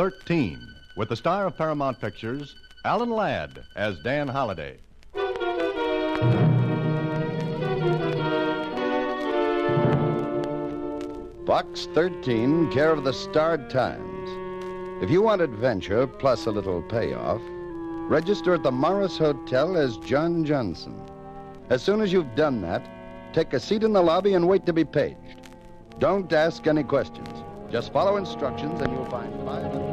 13, with the star of Paramount Pictures, Alan Ladd, as Dan Holliday. Box 13, care of the Starred Times. If you want adventure plus a little payoff, register at the Morris Hotel as John Johnson. As soon as you've done that, take a seat in the lobby and wait to be paged. Don't ask any questions. Just follow instructions and you'll find $500.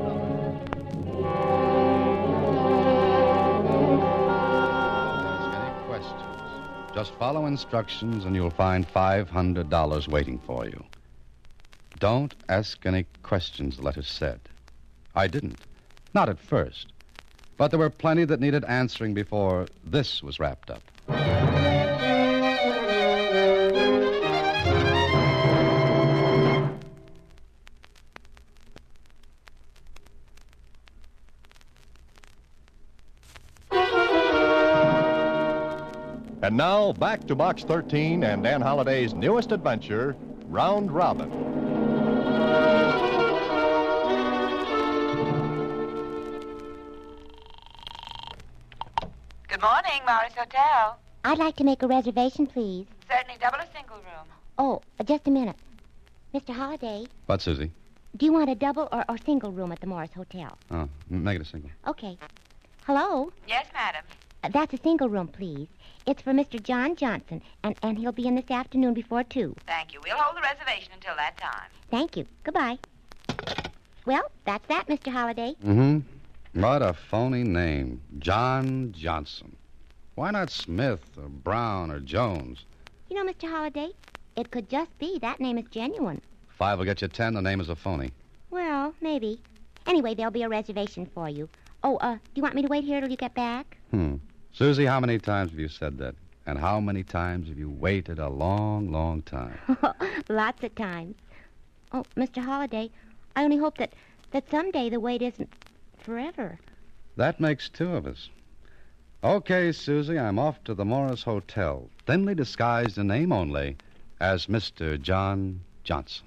Don't ask any questions. Just follow instructions and you'll find $500 waiting for you. Don't ask any questions, the letter said. I didn't. Not at first. But there were plenty that needed answering before this was wrapped up. And now, back to Box 13 and Dan Holliday's newest adventure, Round Robin. Good morning, Morris Hotel. I'd like to make a reservation, please. Certainly double or single room. Oh, just a minute. Mr. Holliday, What, Suzy? do you want a double or single room at the Morris Hotel? Oh, make it a single. Okay. Hello? Yes, madam. That's a single room, please. It's for Mr. John Johnson, and he'll be in this afternoon before 2. Thank you. We'll hold the reservation until that time. Thank you. Goodbye. Well, that's that, Mr. Holliday. Mm-hmm. What a phony name. John Johnson. Why not Smith or Brown or Jones? You know, Mr. Holliday, it could just be that name is genuine. 5 will get you 10. The name is a phony. Well, maybe. Anyway, there'll be a reservation for you. Oh, do you want me to wait here till you get back? Suzy, how many times have you said that? And how many times have you waited a long, long time? Lots of times. Oh, Mr. Holliday, I only hope that someday the wait isn't forever. That makes 2 of us. Okay, Suzy, I'm off to the Morris Hotel, thinly disguised in name only as Mr. John Johnson.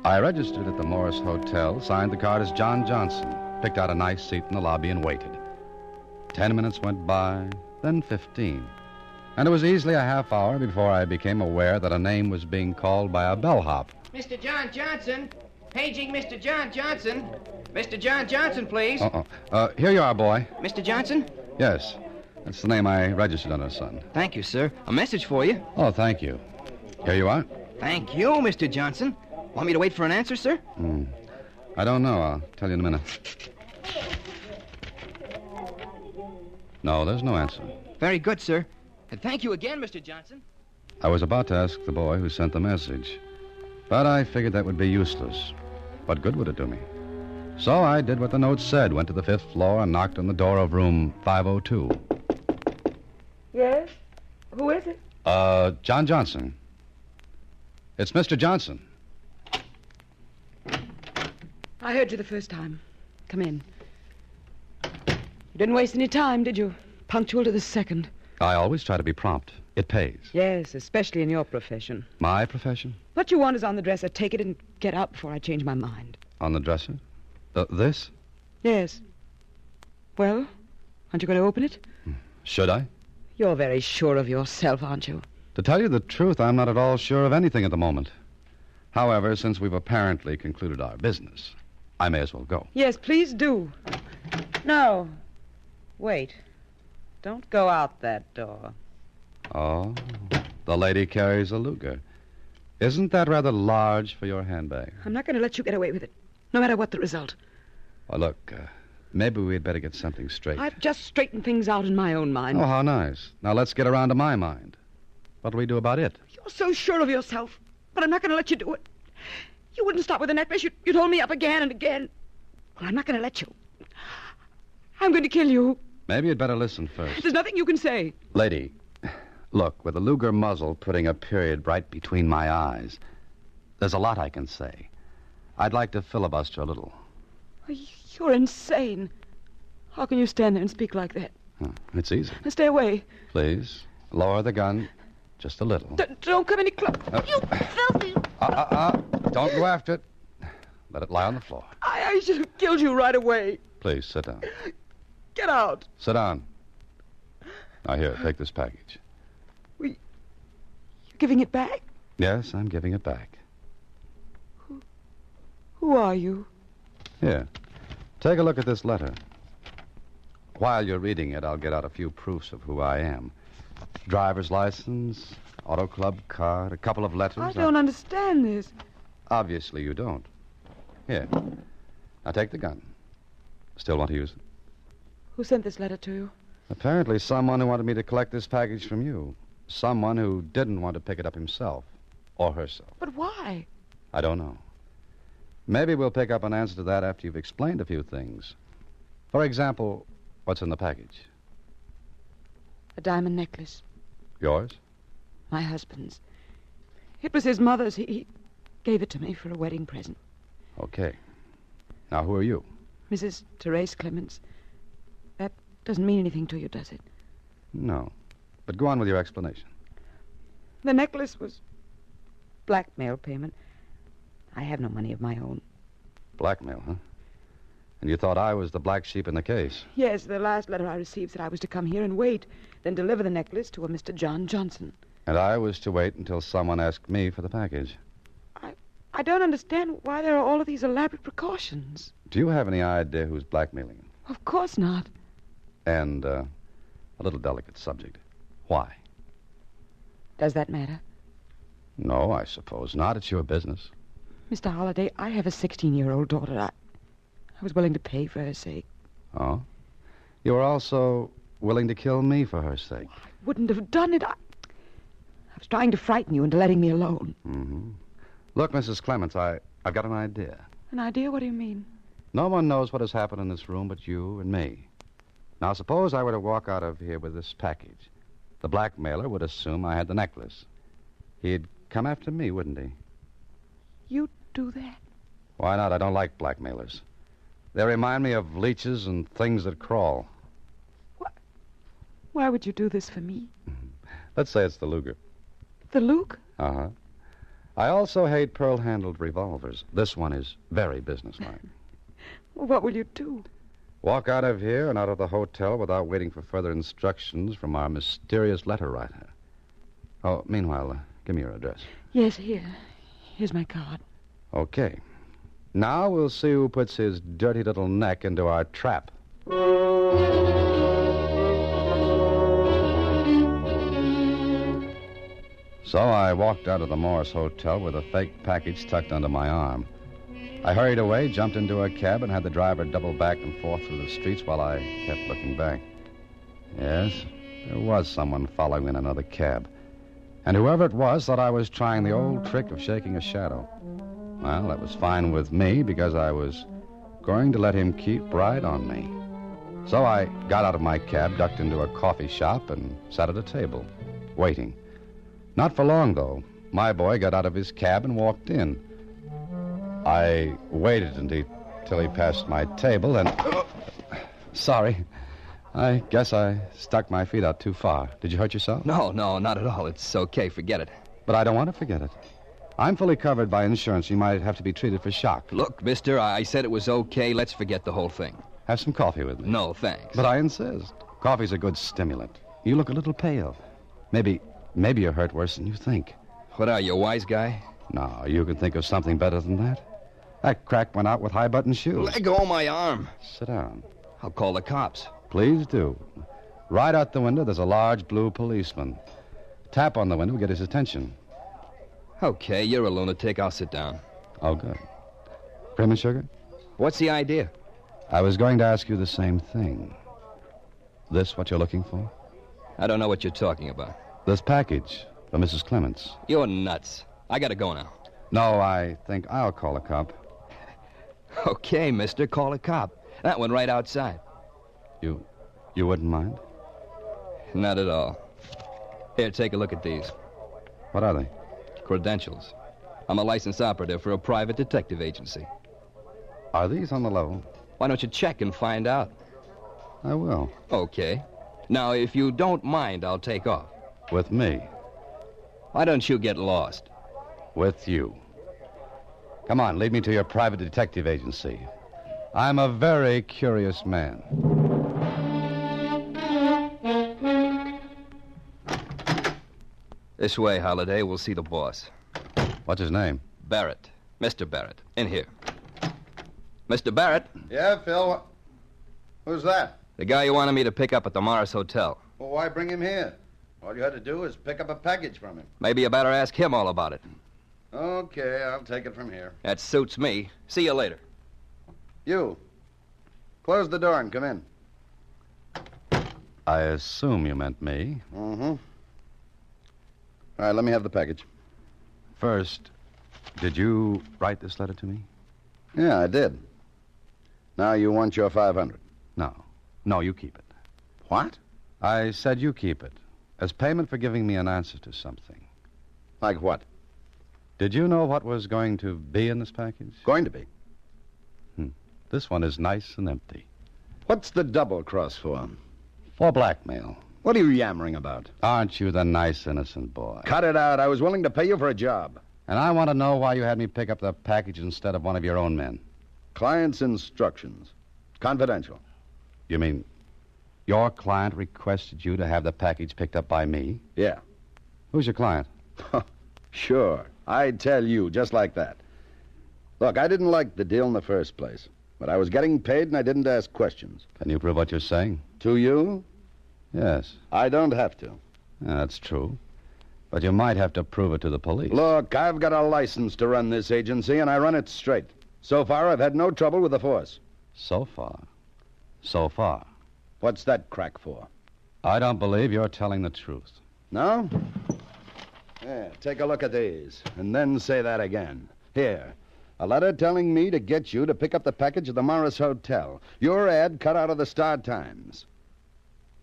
I registered at the Morris Hotel, signed the card as John Johnson, picked out a nice seat in the lobby and waited. 10 minutes went by, then 15. And it was easily a half hour before I became aware that a name was being called by a bellhop. Mr. John Johnson. Paging Mr. John Johnson. Mr. John Johnson, please. Here you are, boy. Mr. Johnson? Yes, that's the name I registered under, son. Thank you, sir. A message for you. Oh, thank you. Here you are. Thank you, Mr. Johnson. Want me to wait for an answer, sir? I don't know. I'll tell you in a minute. No, there's no answer. Very good, sir. And thank you again, Mr. Johnson. I was about to ask the boy who sent the message, but I figured that would be useless. What good would it do me? So I did what the note said, went to the 5th floor and knocked on the door of room 502. Yes? Who is it? John Johnson. It's Mr. Johnson. I heard you the first time. Come in. You didn't waste any time, did you? Punctual to the second. I always try to be prompt. It pays. Yes, especially in your profession. My profession? What you want is on the dresser. Take it and get out before I change my mind. On the dresser? This? Yes. Well, aren't you going to open it? Should I? You're very sure of yourself, aren't you? To tell you the truth, I'm not at all sure of anything at the moment. However, since we've apparently concluded our business, I may as well go. Yes, please do. No. Wait. Don't go out that door. Oh, the lady carries a Luger. Isn't that rather large for your handbag? I'm not going to let you get away with it, no matter what the result. Well, look, maybe we'd better get something straight. I've just straightened things out in my own mind. Oh, how nice. Now let's get around to my mind. What'll we do about it? You're so sure of yourself, but I'm not going to let you do it. You wouldn't stop with the necklace. You'd hold me up again and again. Well, I'm not going to let you. I'm going to kill you. Maybe you'd better listen first. There's nothing you can say. Lady, look, with the Luger muzzle putting a period right between my eyes, there's a lot I can say. I'd like to filibuster a little. You're insane. How can you stand there and speak like that? It's easy. Now stay away. Please, lower the gun. Just a little. Don't come any closer. You filthy... Don't go after it. Let it lie on the floor. I should have killed you right away. Please, sit down. Get out. Sit down. Now, here, take this package. You're giving it back? Yes, I'm giving it back. Who are you? Here, take a look at this letter. While you're reading it, I'll get out a few proofs of who I am. Driver's license, auto club card, a couple of letters. I don't understand this. Obviously you don't. Here. Now take the gun. Still want to use it? Who sent this letter to you? Apparently someone who wanted me to collect this package from you. Someone who didn't want to pick it up himself. Or herself. But why? I don't know. Maybe we'll pick up an answer to that after you've explained a few things. For example, what's in the package? A diamond necklace. Yours? My husband's. It was his mother's. He gave it to me for a wedding present. Okay. Now, who are you? Mrs. Therese Clements. That doesn't mean anything to you, does it? No. But go on with your explanation. The necklace was blackmail payment. I have no money of my own. Blackmail, huh? And you thought I was the black sheep in the case? Yes, the last letter I received said I was to come here and wait, then deliver the necklace to a Mr. John Johnson. And I was to wait until someone asked me for the package. I don't understand why there are all of these elaborate precautions. Do you have any idea who's blackmailing you? Of course not. And, a little delicate subject. Why? Does that matter? No, I suppose not. It's your business. Mr. Holliday, I have a 16-year-old daughter. I was willing to pay for her sake. Oh? You were also willing to kill me for her sake. I wouldn't have done it. I was trying to frighten you into letting me alone. Mm-hmm. Look, Mrs. Clements, I've got an idea. An idea? What do you mean? No one knows what has happened in this room but you and me. Now, suppose I were to walk out of here with this package. The blackmailer would assume I had the necklace. He'd come after me, wouldn't he? You'd do that? Why not? I don't like blackmailers. They remind me of leeches and things that crawl. Why would you do this for me? Let's say it's the Luger. The Luke? Uh-huh. I also hate pearl-handled revolvers. This one is very businesslike. Well, what will you do? Walk out of here and out of the hotel without waiting for further instructions from our mysterious letter writer. Oh, meanwhile, give me your address. Yes, here. Here's my card. Okay. Now we'll see who puts his dirty little neck into our trap. So I walked out of the Morris Hotel with a fake package tucked under my arm. I hurried away, jumped into a cab, and had the driver double back and forth through the streets while I kept looking back. Yes, there was someone following in another cab. And whoever it was thought I was trying the old trick of shaking a shadow. Well, that was fine with me because I was going to let him keep right on me. So I got out of my cab, ducked into a coffee shop, and sat at a table, waiting. Not for long, though. My boy got out of his cab and walked in. I waited until he passed my table and... Sorry. I guess I stuck my feet out too far. Did you hurt yourself? No, not at all. It's okay. Forget it. But I don't want to forget it. I'm fully covered by insurance. You might have to be treated for shock. Look, mister, I said it was okay. Let's forget the whole thing. Have some coffee with me. No, thanks. But I insist. Coffee's a good stimulant. You look a little pale. Maybe you're hurt worse than you think. What are you, a wise guy? No, you can think of something better than that. That crack went out with high-button shoes. Let go of my arm. Sit down. I'll call the cops. Please do. Right out the window, there's a large blue policeman. Tap on the window will get his attention. Okay, you're a lunatic. I'll sit down. Oh, good. Cream and sugar? What's the idea? I was going to ask you the same thing. This what you're looking for? I don't know what you're talking about. This package for Mrs. Clements. You're nuts. I gotta go now. No, I think I'll call a cop. Okay, mister, call a cop. That one right outside. You wouldn't mind? Not at all. Here, take a look at these. What are they? Credentials. I'm a licensed operative for a private detective agency. Are these on the level? Why don't you check and find out? I will. Okay. Now, if you don't mind, I'll take off. With me? Why don't you get lost? With you. Come on, lead me to your private detective agency. I'm a very curious man. This way, Holliday. We'll see the boss. What's his name? Barrett. Mr. Barrett. In here. Mr. Barrett, Yeah, Phil. Who's that? the guy you wanted me to pick up at the Morris Hotel. Well, why bring him here? All you had to do is pick up a package from him. Maybe you better ask him all about it. Okay, I'll take it from here. That suits me. See you later. You. Close the door and come in. I assume you meant me. Mm-hmm. All right, let me have the package. First, did you write this letter to me? Yeah, I did. Now you want your 500. No. No, you keep it. What? I said you keep it. As payment for giving me an answer to something. Like what? Did you know what was going to be in this package? Going to be. This one is nice and empty. What's the double cross for? For blackmail. What are you yammering about? Aren't you the nice, innocent boy? Cut it out. I was willing to pay you for a job. And I want to know why you had me pick up the package instead of one of your own men. Client's instructions. Confidential. You mean your client requested you to have the package picked up by me? Yeah. Who's your client? Sure. I tell you, just like that. Look, I didn't like the deal in the first place. But I was getting paid and I didn't ask questions. Can you prove what you're saying? To you? Yes. I don't have to. Yeah, that's true. But you might have to prove it to the police. Look, I've got a license to run this agency, and I run it straight. So far, I've had no trouble with the force. So far. So far. What's that crack for? I don't believe you're telling the truth. No? Yeah, take a look at these, and then say that again. Here, a letter telling me to get you to pick up the package at the Morris Hotel. Your ad cut out of the Star-Times.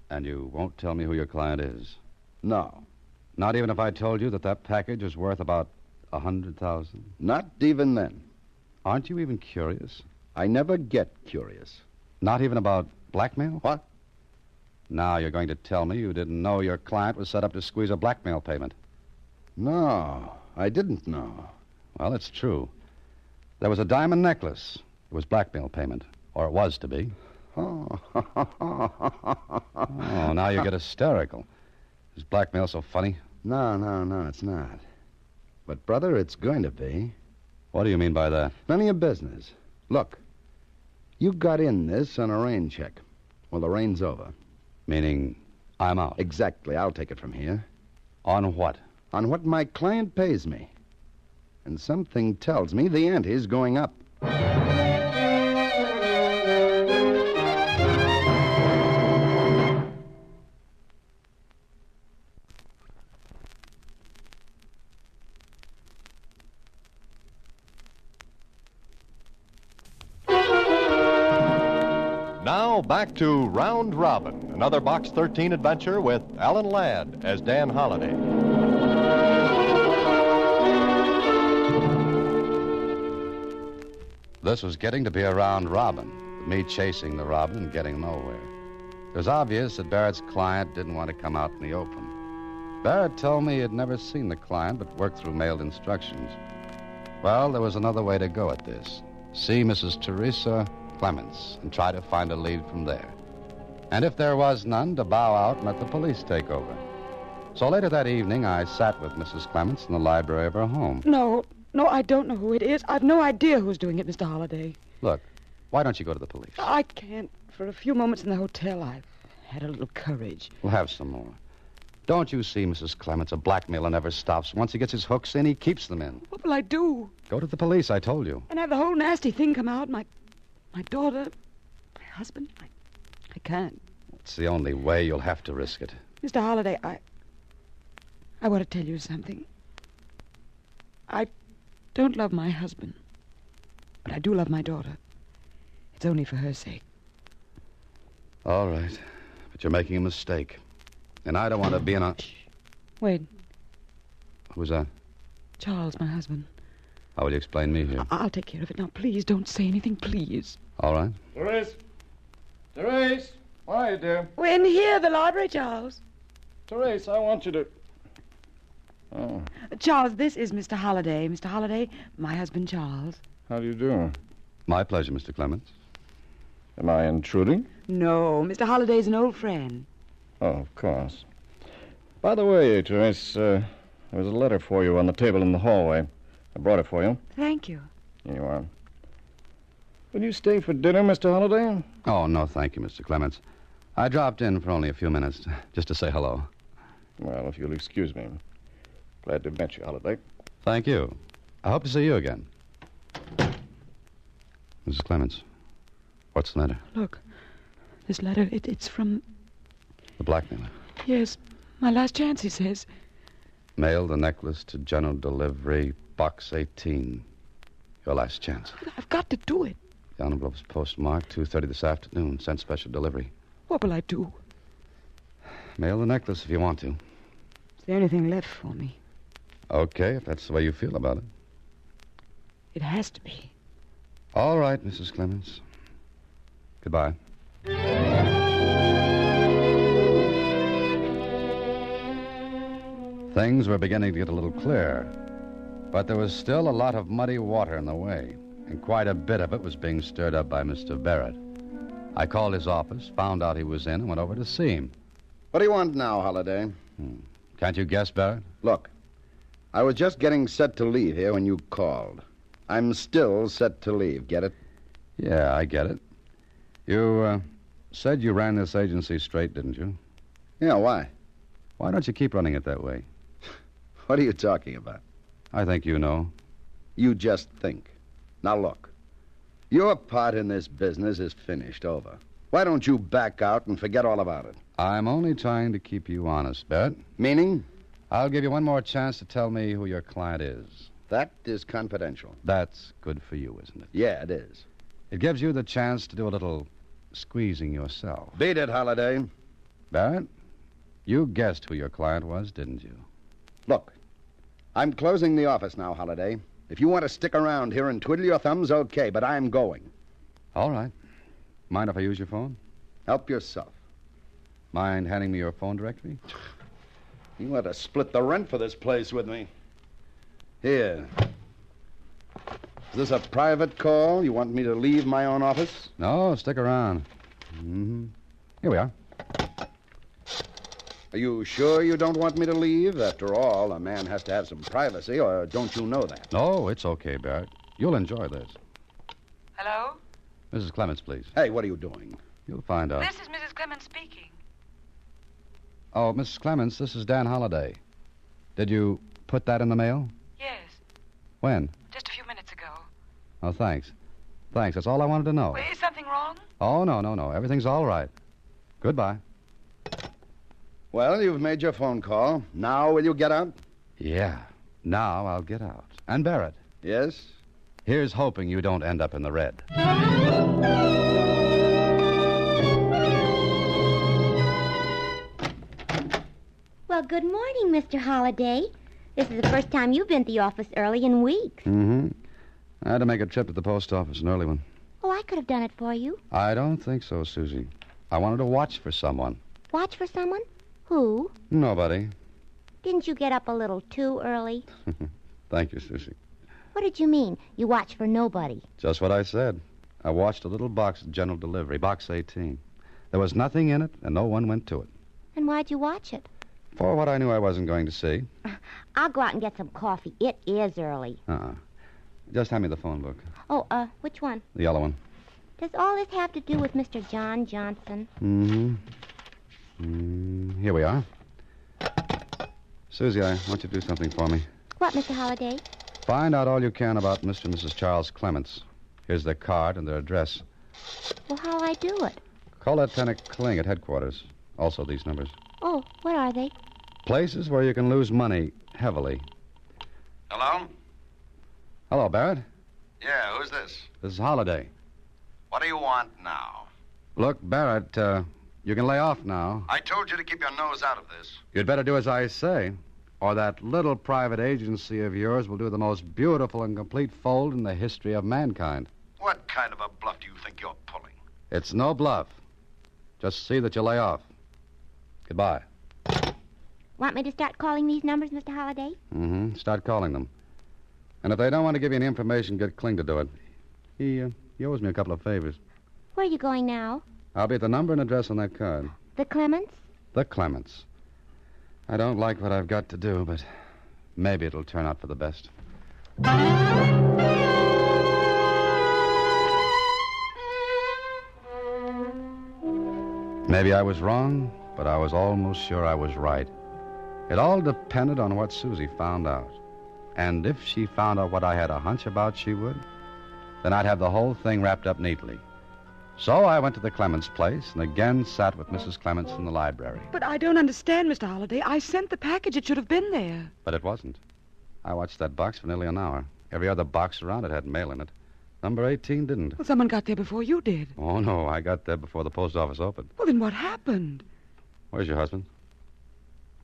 And you won't tell me who your client is? No. Not even if I told you that that package was worth about $100,000? Not even then. Aren't you even curious? I never get curious. Not even about blackmail? What? Now you're going to tell me you didn't know your client was set up to squeeze a blackmail payment. No, I didn't know. Well, it's true. There was a diamond necklace. It was blackmail payment. Or it was to be. Oh. Oh, now you get hysterical. Is blackmail so funny? No, it's not. But, brother, it's going to be. What do you mean by that? None of your business. Look, you got in this on a rain check. Well, the rain's over. Meaning I'm out. Exactly. I'll take it from here. On what? On what my client pays me. And something tells me the ante's going up. Now back to Round Robin, another Box 13 adventure with Alan Ladd as Dan Holliday. This was getting to be a round robin, with me chasing the robin and getting nowhere. It was obvious that Barrett's client didn't want to come out in the open. Barrett told me he had never seen the client but worked through mailed instructions. Well, there was another way to go at this. See Mrs. Teresa Clements and try to find a lead from there. And if there was none, to bow out and let the police take over. So later that evening, I sat with Mrs. Clements in the library of her home. No, I don't know who it is. I've no idea who's doing it, Mr. Holliday. Look, why don't you go to the police? I can't. For a few moments in the hotel, I've had a little courage. We'll have some more. Don't you see, Mrs. Clements, a blackmailer never stops. Once he gets his hooks in, he keeps them in. What will I do? Go to the police, I told you. And have the whole nasty thing come out? My daughter, my husband? I can't. It's the only way. You'll have to risk it. Mr. Holliday, I want to tell you something. I don't love my husband, but I do love my daughter. It's only for her sake. All right. But you're making a mistake. And I don't want to be in a... Shh. Wait. Who's that? Charles, my husband. How will you explain me here? I'll take care of it. Now, please, don't say anything, please. All right. Therese, what are you doing? We're in here, the library, Charles. Therese, I want you to... Oh, Charles, this is Mr. Holliday. Mr. Holliday, my husband, Charles. how do you do? My pleasure, Mr. Clements. Am I intruding? No, Mr. Holliday's an old friend. Oh, of course. By the way, Teresa, there was a letter for you on the table in the hallway. I brought it for you. Thank you. Here you are. Will you stay for dinner, Mr. Holliday? Oh, no, thank you, Mr. Clements. I dropped in for only a few minutes, just to say hello. Well, if you'll excuse me. Glad to have met you, Holliday. Thank you. I hope to see you again. Mrs. Clements, what's the matter? Look, this letter, it's from... The blackmailer. Yes, my last chance, he says. Mail the necklace to general delivery, box 18. Your last chance. I've got to do it. The envelope's postmarked 2:30 this afternoon. Sent special delivery. What will I do? Mail the necklace if you want to. Is there anything left for me? Okay, if that's the way you feel about it. It has to be. All right, Mrs. Clements. Goodbye. Things were beginning to get a little clearer, but there was still a lot of muddy water in the way, and quite a bit of it was being stirred up by Mr. Barrett. I called his office, found out he was in, and went over to see him. What do you want now, Holliday? Can't you guess, Barrett? Look, I was just getting set to leave here when you called. I'm still set to leave, get it? Yeah, I get it. You said you ran this agency straight, didn't you? Yeah, why? Why don't you keep running it that way? What are you talking about? I think you know. You just think. Now, look. Your part in this business is finished, over. Why don't you back out and forget all about it? I'm only trying to keep you honest, Barrett. Meaning? I'll give you one more chance to tell me who your client is. That is confidential. That's good for you, isn't it? Yeah, it is. It gives you the chance to do a little squeezing yourself. Beat it, Holliday. Barrett, you guessed who your client was, didn't you? Look, I'm closing the office now, Holliday. If you want to stick around here and twiddle your thumbs, okay, but I'm going. All right. Mind if I use your phone? Help yourself. Mind handing me your phone directory? You want to split the rent for this place with me. Here. Is this a private call? You want me to leave my own office? No, stick around. Here we are. Are you sure you don't want me to leave? After all, a man has to have some privacy, or don't you know that? No, it's okay, Barrett. You'll enjoy this. Hello? Mrs. Clements, please. Hey, what are you doing? You'll find out. This is Mrs. Clemens speaking. Oh, Mrs. Clements, this is Dan Holliday. Did you put that in the mail? Yes, When? just a few minutes ago. Oh, thanks. Thanks. That's all I wanted to know. Well, is something wrong? Oh, no. Everything's all right. Goodbye. Well, you've made your phone call. Now will you get out? Yeah. Now I'll get out. And Barrett, Yes? here's hoping you don't end up in the red. Well, good morning, Mr. Holliday. This is the first time you've been to the office early in weeks. Mm-hmm. I had to make a trip to the post office, an early one. Oh, I could have done it for you. I don't think so, Suzy. I wanted to watch for someone. Watch for someone? Who? Nobody. Didn't you get up a little too early? Thank you, Suzy. What did you mean? You watch for nobody. Just what I said. I watched a little box at general delivery, box 18. There was nothing in it, and no one went to it. And why'd you watch it? For what I knew I wasn't going to see. I'll go out and get some coffee. It is early. Just hand me the phone book. Oh, which one? The yellow one. Does all this have to do with Mr. John Johnson? Here we are. Suzy, I want you to do something for me. What, Mr. Holliday? Find out all you can about Mr. and Mrs. Charles Clements. Here's their card and their address. Well, how'll I do it? Call Lieutenant Kling at headquarters. Also these numbers. Oh, what are they? Places where you can lose money heavily. Hello? Hello, Barrett. Yeah, who's this? This is Holliday. What do you want now? Look, Barrett, you can lay off now. I told you to keep your nose out of this. You'd better do as I say, or that little private agency of yours will do the most beautiful and complete fold in the history of mankind. What kind of a bluff do you think you're pulling? It's no bluff. Just see that you lay off. Goodbye. Want me to start calling these numbers, Mr. Holliday? Mm-hmm. Start calling them. And if they don't want to give you any information, get Kling to do it. He owes me a couple of favors. Where are you going now? I'll be at the number and address on that card. The Clements? The Clements. I don't like what I've got to do, but maybe it'll turn out for the best. Maybe I was wrong, but I was almost sure I was right. It all depended on what Suzy found out. And if she found out what I had a hunch about she would, then I'd have the whole thing wrapped up neatly. So I went to the Clements place and again sat with Mrs. Clements in the library. But I don't understand, Mr. Holliday. I sent the package. It should have been there. But it wasn't. I watched that box for nearly an hour. Every other box around it had mail in it. Number 18 didn't. Well, someone got there before you did. Oh, no, I got there before the post office opened. Well, then what happened? Where's your husband?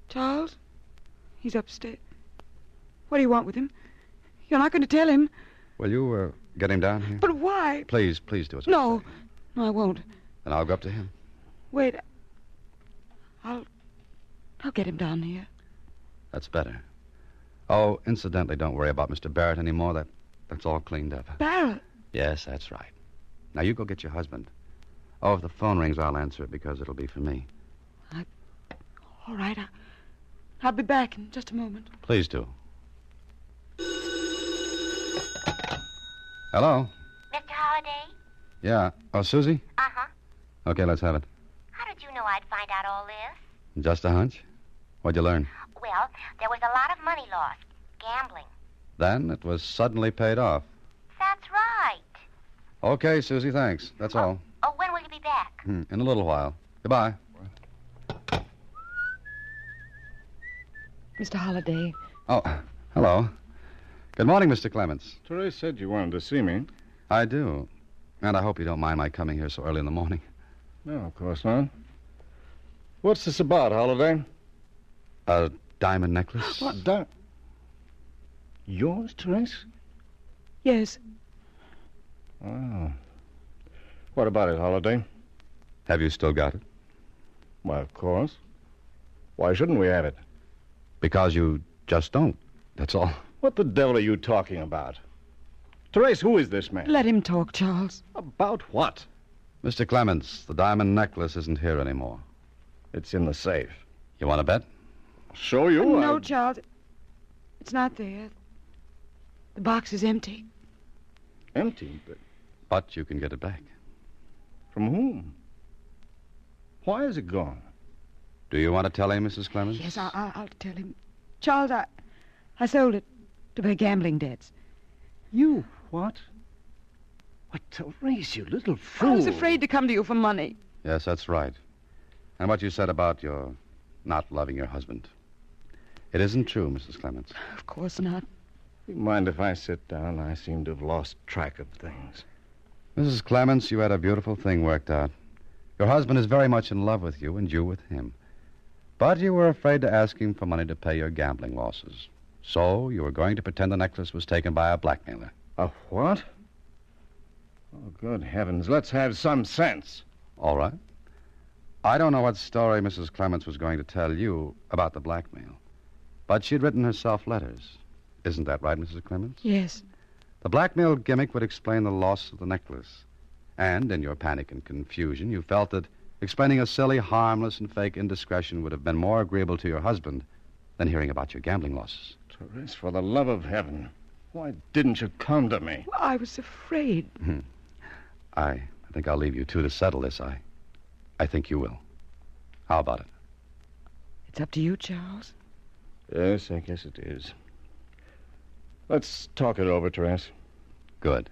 Charles? He's upstairs. What do you want with him? You're not going to tell him. Will you get him down here? But why? Please do it. No, I won't. Then I'll go up to him. Wait. I'll get him down here. That's better. Oh, incidentally, don't worry about Mr. Barrett anymore. That's all cleaned up. Barrett? Yes, that's right. Now, you go get your husband. Oh, if the phone rings, I'll answer it because it'll be for me. All right. I'll be back in just a moment. Please do. Hello? Mr. Holliday? Yeah. Oh, Suzy? Uh-huh. Okay, let's have it. How did you know I'd find out all this? Just a hunch? What'd you learn? Well, there was a lot of money lost. Gambling. Then it was suddenly paid off. That's right. Okay, Suzy, thanks. That's all. Oh, when will you be back? In a little while. Goodbye. Mr. Holliday. Oh, hello. Good morning, Mr. Clements. Therese said you wanted to see me. I do. And I hope you don't mind my coming here so early in the morning. No, of course not. What's this about, Holliday? A diamond necklace? What? Yours, Therese? Yes. Oh. What about it, Holliday? Have you still got it? Why, of course. Why shouldn't we have it? Because you just don't. That's all. What the devil are you talking about? Therese, who is this man? Let him talk, Charles. About what? Mr. Clements, the diamond necklace isn't here anymore. It's in the safe. You want to bet? Show you? No, Charles. It's not there. The box is empty. Empty? But you can get it back. From whom? Why is it gone? Do you want to tell him, Mrs. Clements? Yes, I'll tell him. Charles, I sold it to pay gambling debts. You what? What, Therese, you little fool. I was afraid to come to you for money. Yes, that's right. And what you said about your not loving your husband. It isn't true, Mrs. Clements. Of course not. You mind if I sit down? I seem to have lost track of things. Mrs. Clements, you had a beautiful thing worked out. Your husband is very much in love with you, and you with him. But you were afraid to ask him for money to pay your gambling losses. So you were going to pretend the necklace was taken by a blackmailer. A what? Oh, good heavens. Let's have some sense. All right. I don't know what story Mrs. Clements was going to tell you about the blackmail. But she'd written herself letters. Isn't that right, Mrs. Clements? Yes. The blackmail gimmick would explain the loss of the necklace. And in your panic and confusion, you felt that explaining a silly, harmless, and fake indiscretion would have been more agreeable to your husband than hearing about your gambling losses. Therese, for the love of heaven, why didn't you come to me? Well, I was afraid. I think I'll leave you two to settle this. I think you will. How about it? It's up to you, Charles. Yes, I guess it is. Let's talk it over, Therese. Good.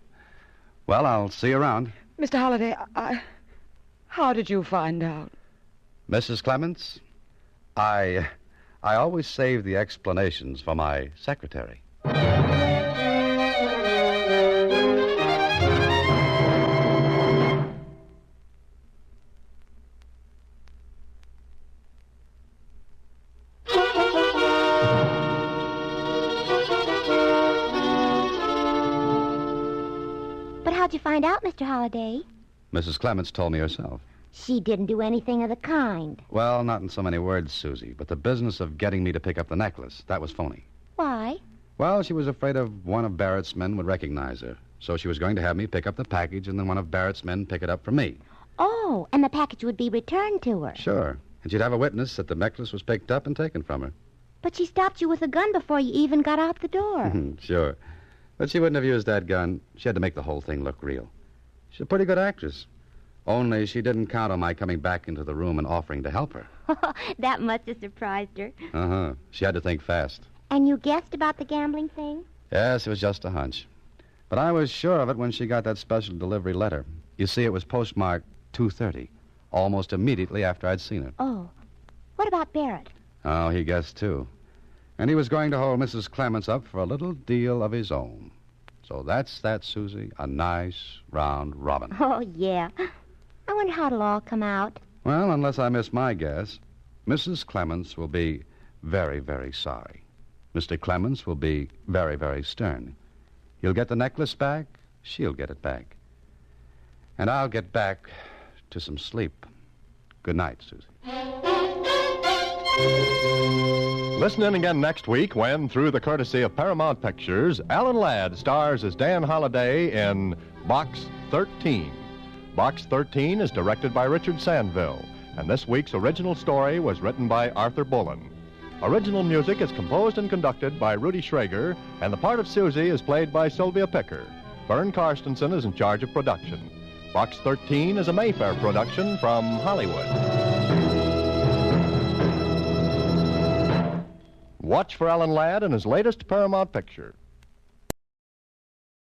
Well, I'll see you around. Mr. Holliday, how did you find out? Mrs. Clements, I always save the explanations for my secretary. But how'd you find out, Mr. Holliday? Mrs. Clements told me herself. She didn't do anything of the kind. Well, not in so many words, Suzy, but the business of getting me to pick up the necklace, that was phony. Why? Well, she was afraid of one of Barrett's men would recognize her. So she was going to have me pick up the package and then one of Barrett's men pick it up for me. Oh, and the package would be returned to her. Sure. And she'd have a witness that the necklace was picked up and taken from her. But she stopped you with a gun before you even got out the door. Sure. But she wouldn't have used that gun. She had to make the whole thing look real. She's a pretty good actress. Only she didn't count on my coming back into the room and offering to help her. That must have surprised her. Uh-huh. She had to think fast. And you guessed about the gambling thing? Yes, it was just a hunch. But I was sure of it when she got that special delivery letter. You see, it was postmarked 2:30, almost immediately after I'd seen her. Oh. What about Barrett? Oh, he guessed, too. And he was going to hold Mrs. Clements up for a little deal of his own. So that's that, Suzy. A nice, round robin. Oh, yeah. I wonder how it'll all come out. Well, unless I miss my guess, Mrs. Clements will be very, very sorry. Mr. Clements will be very, very stern. He'll get the necklace back. She'll get it back. And I'll get back to some sleep. Good night, Suzy. Listen in again next week when, through the courtesy of Paramount Pictures, Alan Ladd stars as Dan Holliday in Box 13. Box 13 is directed by Richard Sandville, and this week's original story was written by Arthur Bullen. Original music is composed and conducted by Rudy Schrager, and the part of Suzy is played by Slyvia Picker. Vern Karstensen is in charge of production. Box 13 is a Mayfair production from Hollywood. Watch for Alan Ladd in his latest Paramount picture.